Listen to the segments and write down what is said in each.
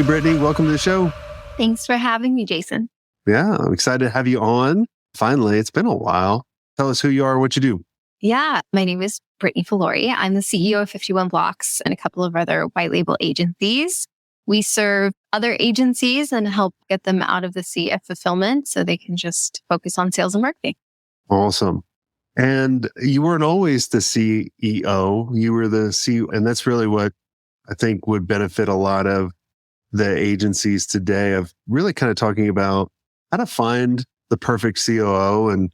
Hey, Brittany, welcome to the show. Thanks for having me, Jason. Yeah, I'm excited to have you on. Finally, it's been a while. Tell us who you are, what you do. Yeah, my name is Brittany Filori. I'm the CEO of 51 Blocks and a couple of other white label agencies. We serve other agencies and help get them out of the sea of fulfillment so they can just focus on sales and marketing. Awesome. And you weren't always the CEO, you were the CEO. And that's really what I think would benefit a lot of the agencies today, of really kind of talking about how to find the perfect COO and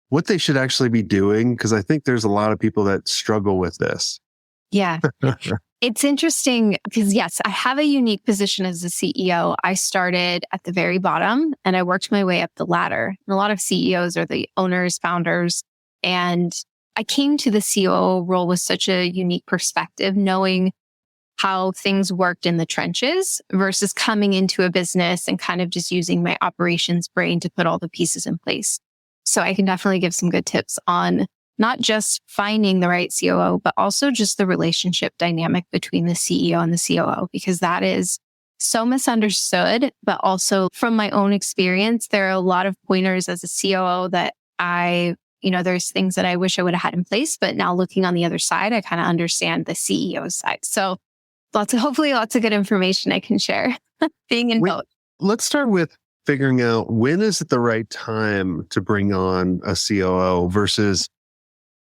what they should actually be doing. Because I think there's a lot of people that struggle with this. Yeah. It's interesting because, yes, I have a unique position as a CEO. I started at the very bottom and I worked my way up the ladder. And a lot of CEOs are the owners, founders. And I came to the COO role with such a unique perspective, knowing how things worked in the trenches versus coming into a business and kind of just using my operations brain to put all the pieces in place. So I can definitely give some good tips on not just finding the right COO, but also just the relationship dynamic between the CEO and the COO, because that is so misunderstood. But also from my own experience, there are a lot of pointers as a COO that there's things that I wish I would have had in place, but now looking on the other side, I kind of understand the CEO side. So hopefully lots of good information I can share being in both. Let's start with figuring out, when is it the right time to bring on a COO versus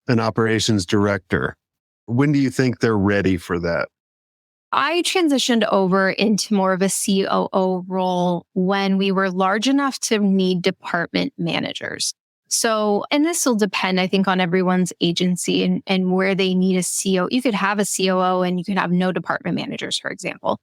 an operations director? When do you think they're ready for that? I transitioned over into more of a COO role when we were large enough to need department managers. So, and this will depend, I think, on everyone's agency and where they need a COO. You could have a COO and you could have no department managers, for example.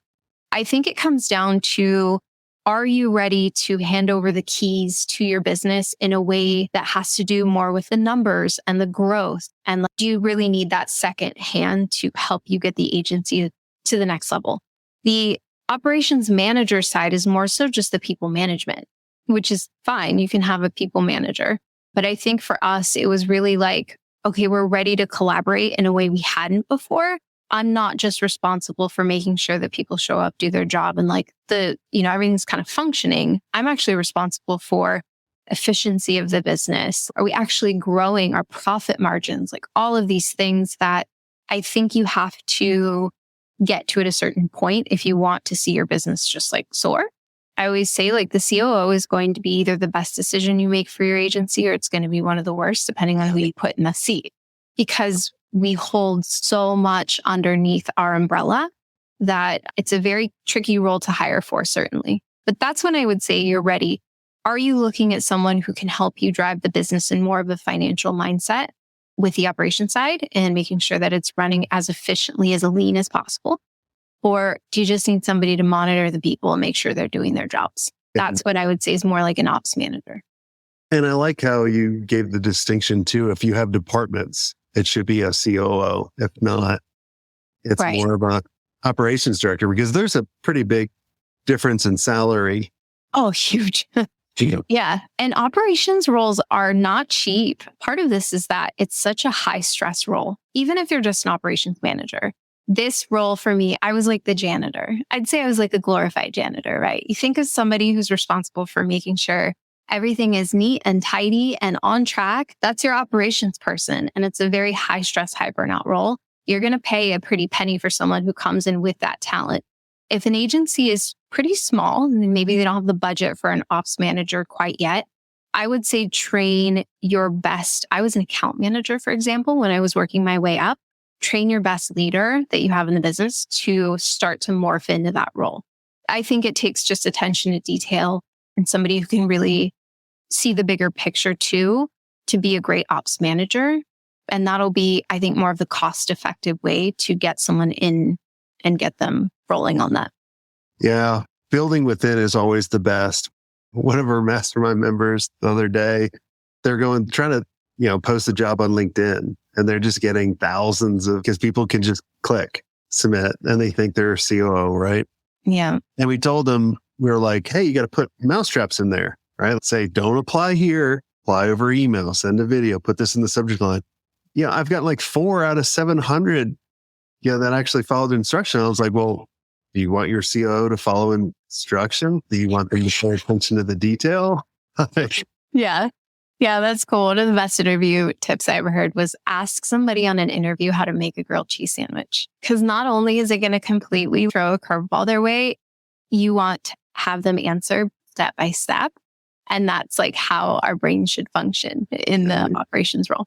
I think it comes down to, are you ready to hand over the keys to your business in a way that has to do more with the numbers and the growth? And do you really need that second hand to help you get the agency to the next level? The operations manager side is more so just the people management, which is fine. You can have a people manager. But I think for us, it was really like, okay, we're ready to collaborate in a way we hadn't before. I'm not just responsible for making sure that people show up, do their job, and everything's kind of functioning. I'm actually responsible for efficiency of the business. Are we actually growing our profit margins? Like all of these things that I think you have to get to at a certain point if you want to see your business just like soar. I always say the COO is going to be either the best decision you make for your agency or it's going to be one of the worst, depending on who you put in the seat. Because we hold so much underneath our umbrella that it's a very tricky role to hire for, certainly. But that's when I would say you're ready. Are you looking at someone who can help you drive the business in more of a financial mindset with the operation side and making sure that it's running as efficiently, as lean as possible? Or do you just need somebody to monitor the people and make sure they're doing their jobs? That's what I would say is more like an ops manager. And I like how you gave the distinction too. If you have departments, it should be a COO. If not, it's more of an operations director, because there's a pretty big difference in salary. Oh, huge. Yeah. And operations roles are not cheap. Part of this is that it's such a high stress role, even if you're just an operations manager. This role for me, I was like the janitor. I'd say I was like a glorified janitor, right? You think of somebody who's responsible for making sure everything is neat and tidy and on track. That's your operations person. And it's a very high stress, high burnout role. You're going to pay a pretty penny for someone who comes in with that talent. If an agency is pretty small, and maybe they don't have the budget for an ops manager quite yet, I would say train your best. I was an account manager, for example, when I was working my way up. Train your best leader that you have in the business to start to morph into that role. I think it takes just attention to detail and somebody who can really see the bigger picture too, to be a great ops manager. And that'll be, I think, more of the cost-effective way to get someone in and get them rolling on that. Yeah. Building within is always the best. One of our mastermind members the other day, they're trying to, post a job on LinkedIn, and they're just getting thousands because people can just click submit and they think they're a COO, right? Yeah. And we told them, we were like, hey, you got to put mousetraps in there, right? Let's say, don't apply here, apply over email, send a video, put this in the subject line. Yeah, I've got like 4 out of 700, that actually followed the instruction. I was like, well, Do you want your COO to follow instruction? Do you want them to pay attention to the detail? Yeah. Yeah, that's cool. One of the best interview tips I ever heard was ask somebody on an interview how to make a grilled cheese sandwich. Because not only is it going to completely throw a curveball their way, you want to have them answer step by step. And that's like how our brain should function in the operations role.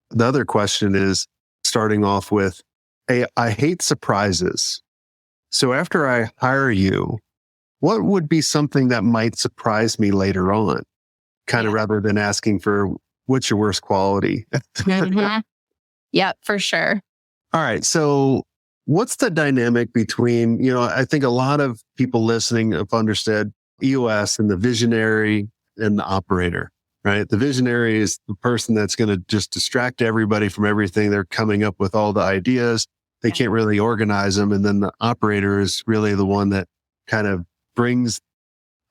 The other question is starting off with, hey, I hate surprises. So after I hire you, what would be something that might surprise me later on? Kind of rather than asking for what's your worst quality. Mm-hmm. Yeah, for sure. All right. So what's the dynamic between, I think a lot of people listening have understood EOS and the visionary and the operator, right? The visionary is the person that's going to just distract everybody from everything. They're coming up with all the ideas. They can't really organize them. And then the operator is really the one that kind of brings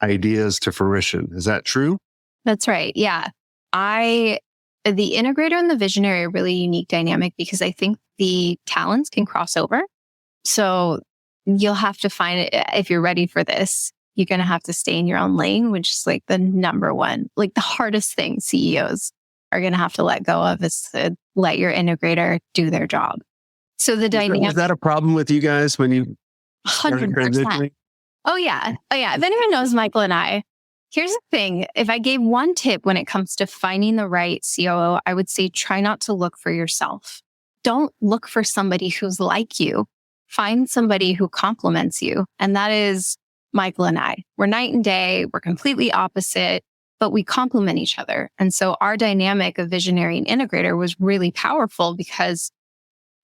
ideas to fruition. Is that true? That's right. Yeah. The integrator and the visionary are really unique dynamic because I think the talents can cross over. So you'll have to find it if you're ready for this. You're going to have to stay in your own lane, which is like the number one, like the hardest thing CEOs are going to have to let go of is to let your integrator do their job. So the dynamic. Is that a problem with you guys when you 100%. Oh yeah. If anyone knows Michael and I, here's the thing. If I gave one tip when it comes to finding the right COO, I would say try not to look for yourself. Don't look for somebody who's like you. Find somebody who complements you. And that is Michael and I. We're night and day. We're completely opposite, but we complement each other. And so our dynamic of visionary and integrator was really powerful because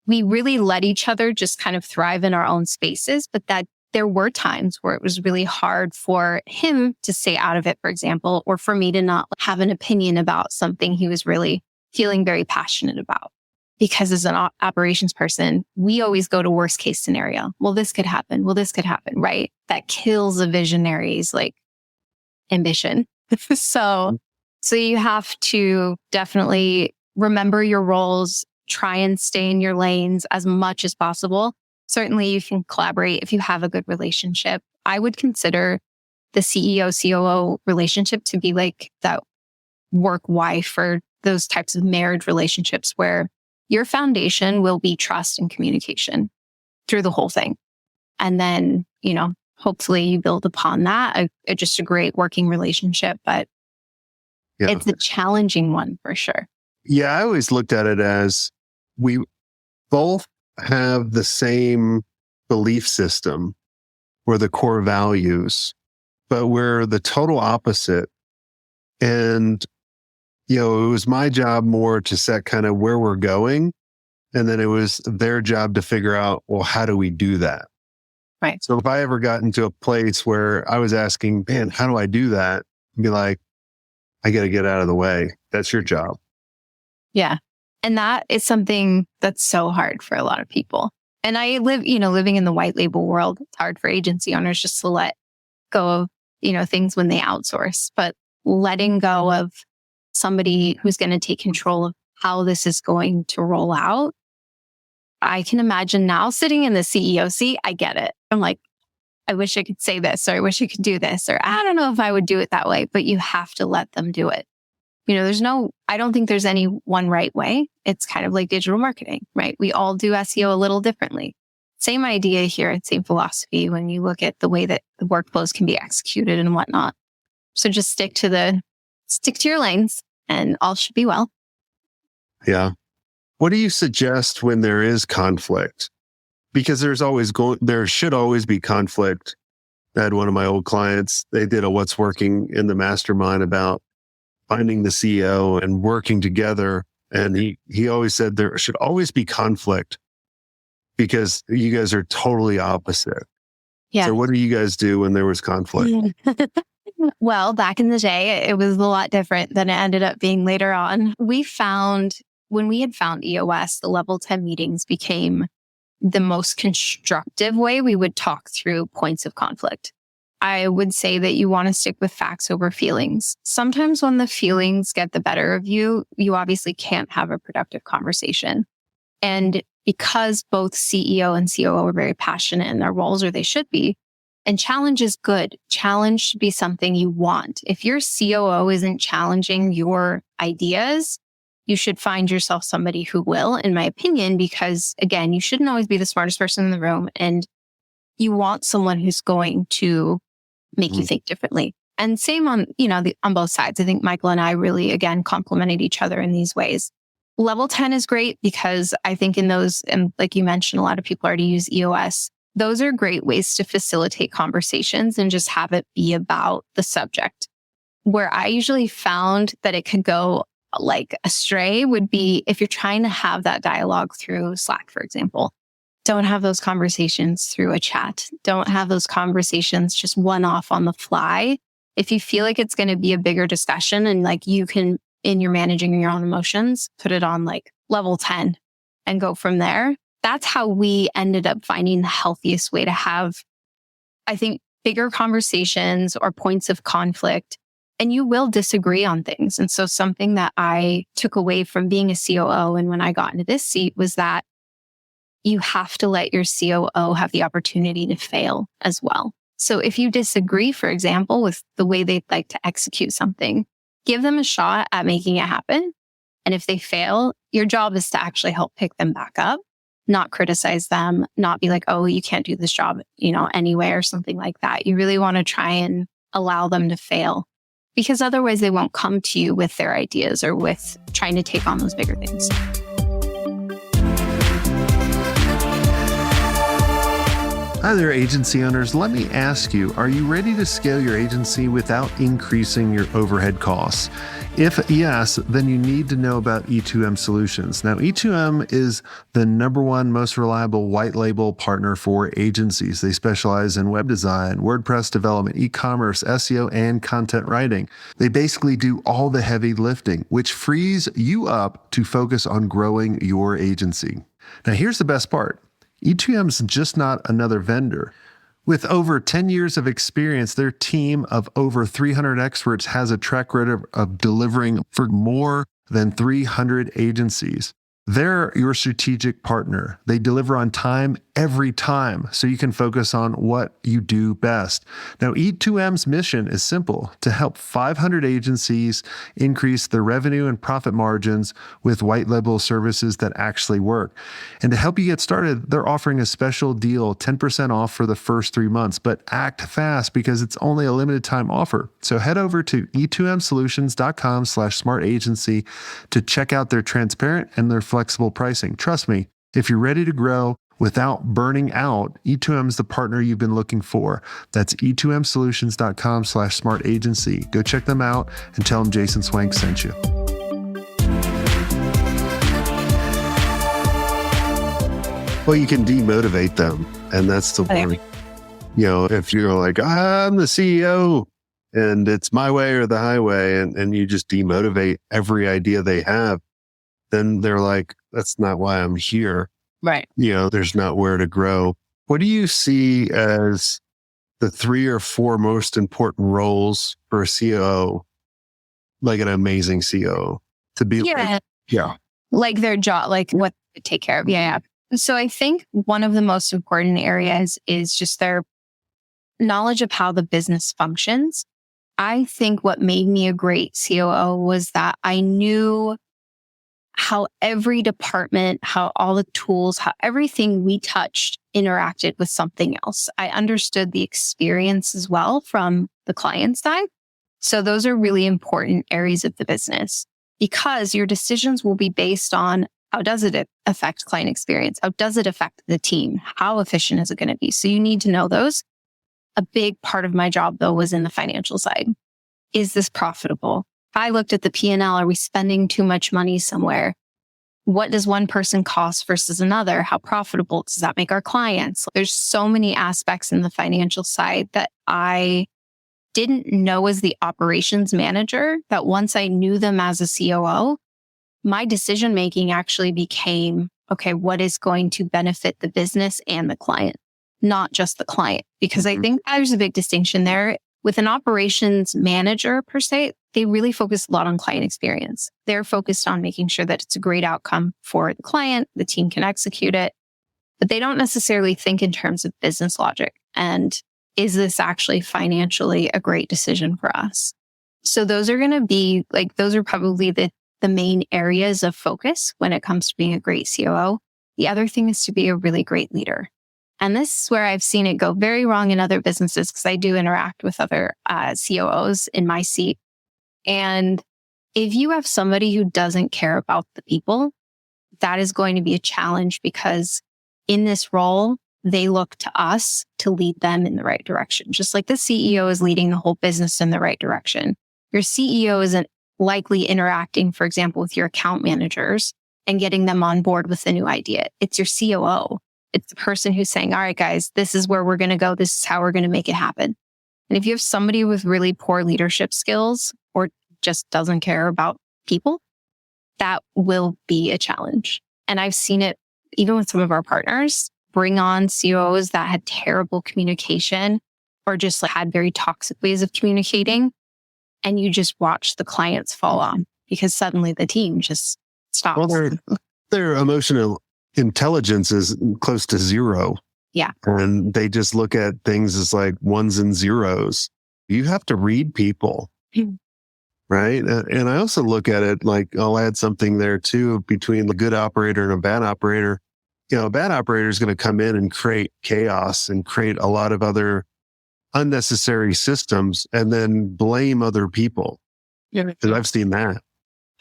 we really let each other just kind of thrive in our own spaces, but that there were times where it was really hard for him to stay out of it, for example, or for me to not have an opinion about something he was really feeling very passionate about. Because as an operations person, we always go to worst case scenario. Well, this could happen. Right? That kills a visionary's like ambition. So you have to definitely remember your roles, try and stay in your lanes as much as possible. Certainly you can collaborate if you have a good relationship. I would consider the CEO-COO relationship to be like that work-wife or those types of marriage relationships where your foundation will be trust and communication through the whole thing. And then, hopefully you build upon that, just a great working relationship, but it's a challenging one for sure. Yeah, I always looked at it as we both have the same belief system or the core values, but we're the total opposite. And, it was my job more to set kind of where we're going. And then it was their job to figure out, well, how do we do that? Right. So if I ever got into a place where I was asking, man, how do I do that? I'd be like, I got to get out of the way. That's your job. Yeah. And that is something that's so hard for a lot of people. And I living in the white label world, it's hard for agency owners just to let go of, things when they outsource, but letting go of somebody who's going to take control of how this is going to roll out. I can imagine now sitting in the CEO seat, I get it. I'm like, I wish I could say this, or I wish I could do this, or I don't know if I would do it that way, but you have to let them do it. I don't think there's any one right way. It's kind of like digital marketing, right? We all do SEO a little differently. Same idea here, same philosophy when you look at the way that the workflows can be executed and whatnot. So just stick to your lanes and all should be well. Yeah. What do you suggest when there is conflict? Because there should always be conflict. I had one of my old clients, they did a what's working in the mastermind about finding the CEO and working together. And he always said there should always be conflict because you guys are totally opposite. Yeah. So what do you guys do when there was conflict? Well, back in the day, it was a lot different than it ended up being later on. When we had found EOS, the level 10 meetings became the most constructive way we would talk through points of conflict. I would say that you want to stick with facts over feelings. Sometimes when the feelings get the better of you, you obviously can't have a productive conversation. And because both CEO and COO are very passionate in their roles, or they should be. And challenge is good. Challenge should be something you want. If your COO isn't challenging your ideas, you should find yourself somebody who will, in my opinion, because again, you shouldn't always be the smartest person in the room. And you want someone who's going to make you think differently. And same on, on both sides. I think Michael and I really, again, complemented each other in these ways. Level 10 is great because I think in those, and like you mentioned, a lot of people already use EOS. Those are great ways to facilitate conversations and just have it be about the subject. Where I usually found that it could go like astray would be if you're trying to have that dialogue through Slack, for example. Don't have those conversations through a chat. Don't have those conversations just one off on the fly. If you feel like it's going to be a bigger discussion and like you can, in your managing your own emotions, put it on like level 10 and go from there. That's how we ended up finding the healthiest way to have, I think, bigger conversations or points of conflict. And you will disagree on things. And so something that I took away from being a COO and when I got into this seat was that you have to let your COO have the opportunity to fail as well. So if you disagree, for example, with the way they'd like to execute something, give them a shot at making it happen. And if they fail, your job is to actually help pick them back up, not criticize them, not be like, oh, you can't do this job, anyway, or something like that. You really want to try and allow them to fail because otherwise they won't come to you with their ideas or with trying to take on those bigger things. Hi there, agency owners. Let me ask you, are you ready to scale your agency without increasing your overhead costs? If yes, then you need to know about E2M Solutions. Now, E2M is the #1 most reliable white label partner for agencies. They specialize in web design, WordPress development, e-commerce, SEO, and content writing. They basically do all the heavy lifting, which frees you up to focus on growing your agency. Now, here's the best part. E2M is just not another vendor. With over 10 years of experience, their team of over 300 experts has a track record of delivering for more than 300 agencies. They're your strategic partner. They deliver on time every time, so you can focus on what you do best. Now, E2M's mission is simple: to help 500 agencies increase their revenue and profit margins with white label services that actually work. And to help you get started, they're offering a special deal, 10% off for the first 3 months, but act fast because it's only a limited time offer. So head over to e2msolutions.com/smartagency to check out their transparent and their flexible pricing. Trust me, if you're ready to grow without burning out, E2M is the partner you've been looking for. That's e2msolutions.com/smartagency. Go check them out and tell them Jason Swank sent you. Well, you can demotivate them. And that's the point. If you're like, I'm the CEO and it's my way or the highway, and you just demotivate every idea they have, then they're like, that's not why I'm here. Right. There's not where to grow. What do you see as the 3 or 4 most important roles for a COO, like an amazing COO, to be like their job, like what they take care of? Yeah. So I think one of the most important areas is just their knowledge of how the business functions. I think what made me a great COO was that I knew how every department, how all the tools, how everything we touched interacted with something else. I understood the experience as well from the client side. So those are really important areas of the business because your decisions will be based on how does it affect client experience? How does it affect the team? How efficient is it going to be? So you need to know those. A big part of my job, though, was in the financial side. Is this profitable? If I looked at the P&L, are we spending too much money somewhere? What does one person cost versus another? How profitable does that make our clients? There's so many aspects in the financial side that I didn't know as the operations manager, that once I knew them as a COO, my decision-making actually became, okay, what is going to benefit the business and the client, not just the client? Because I think there's a big distinction there. With an operations manager per se, they really focus a lot on client experience. They're focused on making sure that it's a great outcome for the client, the team can execute it, but they don't necessarily think in terms of business logic. And is this actually financially a great decision for us? So those are going to be those are probably the main areas of focus when it comes to being a great COO. The other thing is to be a really great leader. And this is where I've seen it go very wrong in other businesses because I do interact with other COOs in my seat. And if you have somebody who doesn't care about the people, that is going to be a challenge because in this role, they look to us to lead them in the right direction. Just like the CEO is leading the whole business in the right direction. Your CEO isn't likely interacting, for example, with your account managers and getting them on board with the new idea. It's your COO. It's the person who's saying, all right, guys, this is where we're going to go. This is how we're going to make it happen. And if you have somebody with really poor leadership skills or just doesn't care about people, that will be a challenge. And I've seen it even with some of our partners, bring on COOs that had terrible communication or just had very toxic ways of communicating. And you just watch the clients fall off because suddenly the team just stops. Well, their emotional intelligence is close to zero. Yeah. And they just look at things as like ones and zeros. You have to read people. Right. And I also look at it like I'll add something there too between the good operator and a bad operator. A bad operator is going to come in and create chaos and create a lot of other unnecessary systems and then blame other people. Yeah. Because I've seen that.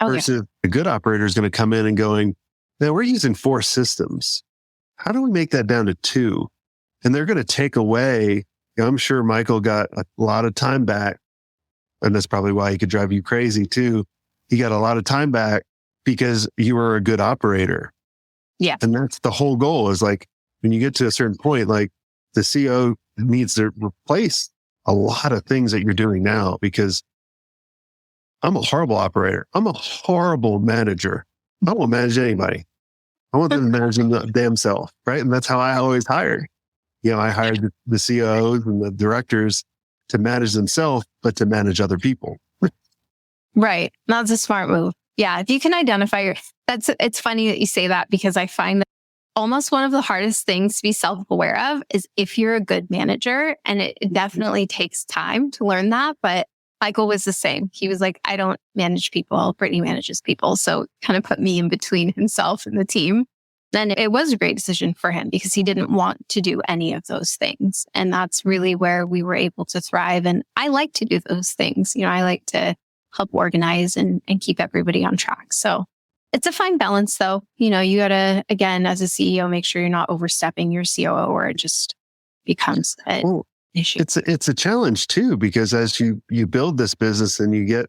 Versus a good operator is going to come in and going, now we're using 4 systems. How do we make that down to 2? And they're going to take away, I'm sure Michael got a lot of time back. And that's probably why he could drive you crazy too. He got a lot of time back because you were a good operator. Yeah. And that's the whole goal is like, when you get to a certain point, like the CEO needs to replace a lot of things that you're doing now because I'm a horrible operator. I'm a horrible manager. I won't manage anybody. I want them managing the damn self. Right. And that's how I always hired. I hired the CEOs and the directors to manage themselves, but to manage other people. Right. That's a smart move. Yeah. If you can identify it's funny that you say that because I find that almost one of the hardest things to be self-aware of is if you're a good manager, and it definitely takes time to learn that. But Michael was the same. He was like, I don't manage people. Brittany manages people. So kind of put me in between himself and the team. Then it was a great decision for him because he didn't want to do any of those things. And that's really where we were able to thrive. And I like to do those things. I like to help organize and keep everybody on track. So it's a fine balance though. You got to, again, as a CEO, make sure you're not overstepping your COO or it just becomes an issue. It's a challenge too, because as you build this business and you get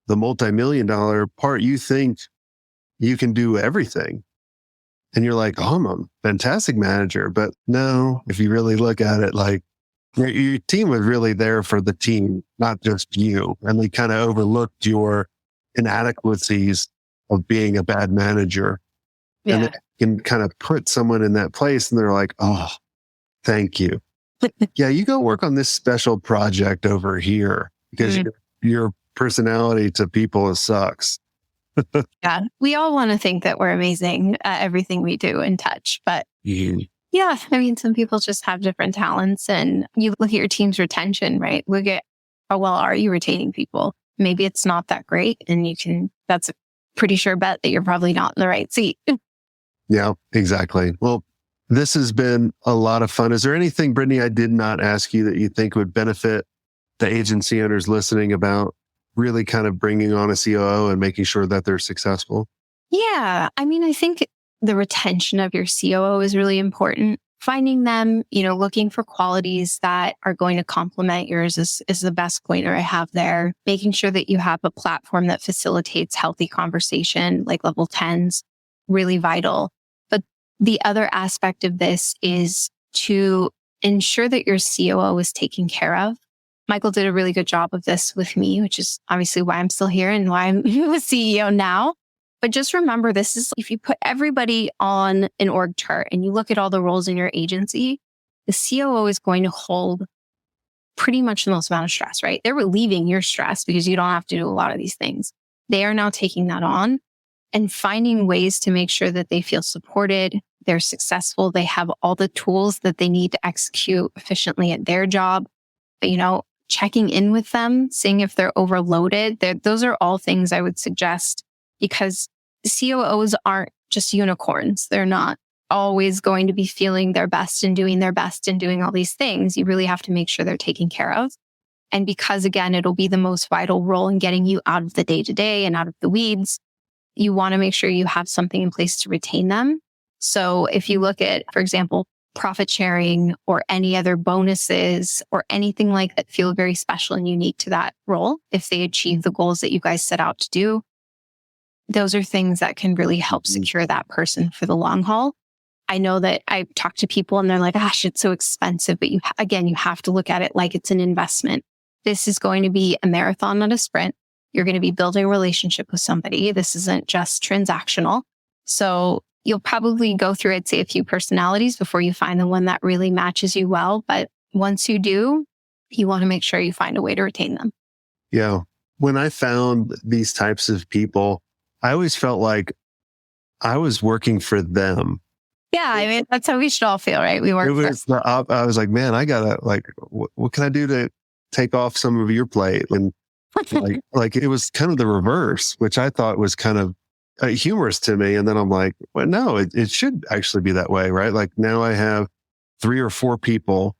the multi-million-dollar part, you think you can do everything. And you're like, oh, I'm a fantastic manager. But no, if you really look at it, like your team was really there for the team, not just you. And they kind of overlooked your inadequacies of being a bad manager. Yeah. And they can kind of put someone in that place and they're like, oh, thank you. Yeah, you go work on this special project over here because your personality to people sucks. Yeah, we all want to think that we're amazing at everything we do and touch. But yeah, some people just have different talents. And you look at your team's retention, right? Look at how well are you retaining people? Maybe it's not that great. And that's a pretty sure bet that you're probably not in the right seat. Yeah, exactly. Well, this has been a lot of fun. Is there anything, Brittany, I did not ask you that you think would benefit the agency owners listening about really kind of bringing on a COO and making sure that they're successful? Yeah. I think the retention of your COO is really important. Finding them, looking for qualities that are going to complement yours is the best pointer I have there. Making sure that you have a platform that facilitates healthy conversation, like level 10s, really vital. But the other aspect of this is to ensure that your COO is taken care of. Michael did a really good job of this with me, which is obviously why I'm still here and why I'm the CEO now. But just remember, this is if you put everybody on an org chart and you look at all the roles in your agency, the COO is going to hold pretty much the most amount of stress, right? They're relieving your stress because you don't have to do a lot of these things. They are now taking that on and finding ways to make sure that they feel supported, they're successful, they have all the tools that they need to execute efficiently at their job. But, checking in with them, seeing if they're overloaded. Those are all things I would suggest, because COOs aren't just unicorns. They're not always going to be feeling their best and doing their best and doing all these things. You really have to make sure they're taken care of. And because, again, it'll be the most vital role in getting you out of the day-to-day and out of the weeds, you want to make sure you have something in place to retain them. So if you look at, for example, profit sharing or any other bonuses or anything like that feel very special and unique to that role, if they achieve the goals that you guys set out to do, those are things that can really help secure that person for the long haul. I know that I talk to people and they're like, gosh, it's so expensive. But you have to look at it like it's an investment. This is going to be a marathon, not a sprint. You're going to be building a relationship with somebody. This isn't just transactional. So you'll probably go through, I'd say, a few personalities before you find the one that really matches you well. But once you do, you want to make sure you find a way to retain them. Yeah. When I found these types of people, I always felt like I was working for them. Yeah, I mean, that's how we should all feel, right? We work I was like, man, I gotta what can I do to take off some of your plate? And like it was kind of the reverse, which I thought was kind of humorous to me. And then I'm like, well, no, it should actually be that way, right? Like now I have 3 or 4 people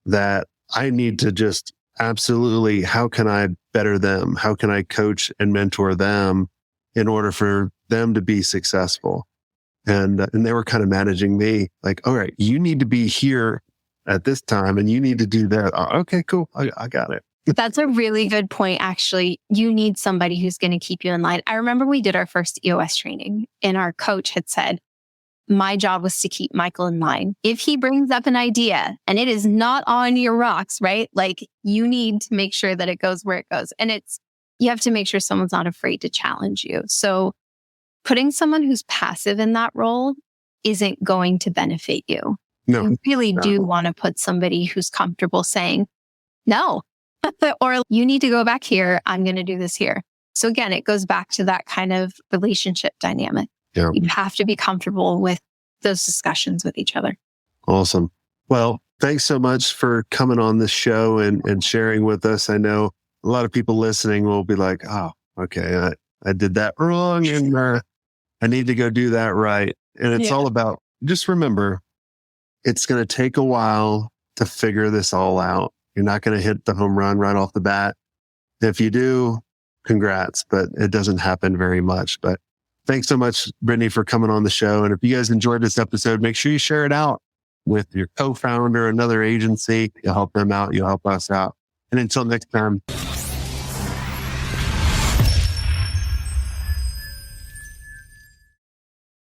that I need to just absolutely, how can I better them? How can I coach and mentor them in order for them to be successful? And they were kind of managing me like, all right, you need to be here at this time and you need to do that. Okay, cool. I got it. That's a really good point, actually. You need somebody who's going to keep you in line. I remember we did our first EOS training and our coach had said, my job was to keep Michael in line. If he brings up an idea and it is not on your rocks, right? Like you need to make sure that it goes where it goes. And you have to make sure someone's not afraid to challenge you. So putting someone who's passive in that role isn't going to benefit you. No. You really do want to put somebody who's comfortable saying, no, or you need to go back here. I'm going to do this here. So again, it goes back to that kind of relationship dynamic. Yeah. You have to be comfortable with those discussions with each other. Awesome. Well, thanks so much for coming on this show and sharing with us. I know a lot of people listening will be like, oh, okay, I did that wrong and I need to go do that right. And it's all about, just remember, it's going to take a while to figure this all out. You're not going to hit the home run right off the bat. If you do, congrats, but it doesn't happen very much. But thanks so much, Brittany, for coming on the show. And if you guys enjoyed this episode, make sure you share it out with your co-founder, another agency. You'll help them out. You'll help us out. And until next time.